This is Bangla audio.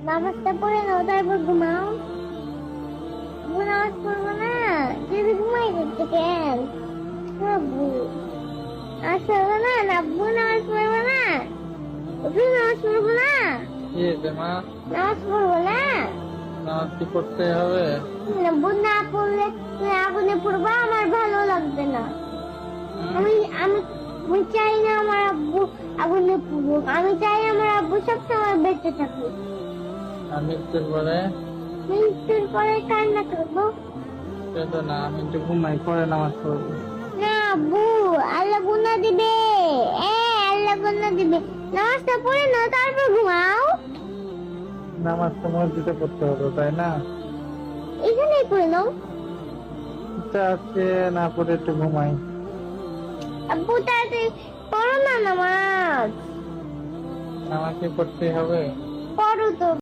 নামাজটা পড়ে নাও তারপর ঘুমাও। আব্বু নামাজ পড়বো না, যদি ঘুমাই করতে কেন? আব্বু নামাজ পড়বো না, আব্বু নামাজ পড়বো না, তুমি নামাজ পড়বো না, কি হয়েছে মা? নামাজ পড়বো না। নামাজ কি পড়তে হবে? আব্বু না পড়লে তুমি আগুনে পড়বা, আমার ভালো লাগবে না। আমি আমি আমি চাই না আমার আব্বু আগুনে পড়ুক, আমি চাই আমার আব্বু সবসময় বেঁচে থাকুক। আমি একটু পরে মৃত্যুর পরে কান্না করবো কেঁদো না, আমি একটু ঘুমাই, পরে নামাজ পড়বো। না আব্বু, আল্লাহ গুনাহ দিবে। আল্লাহ গুনাহ দিবে। নামাজটা পড়ে নাও তারপর ঘুমাও। নামাজ তো মসজিদে পড়তে হবে, তাই না? এখানেই পড়ে নাও। ইচ্ছা আছে না, পড়ে একটু ঘুমাই। আব্বু তাড়াতাড়ি পড়ো না নামাজ। নামাজ কি পড়তে হবে? পড়ো তো।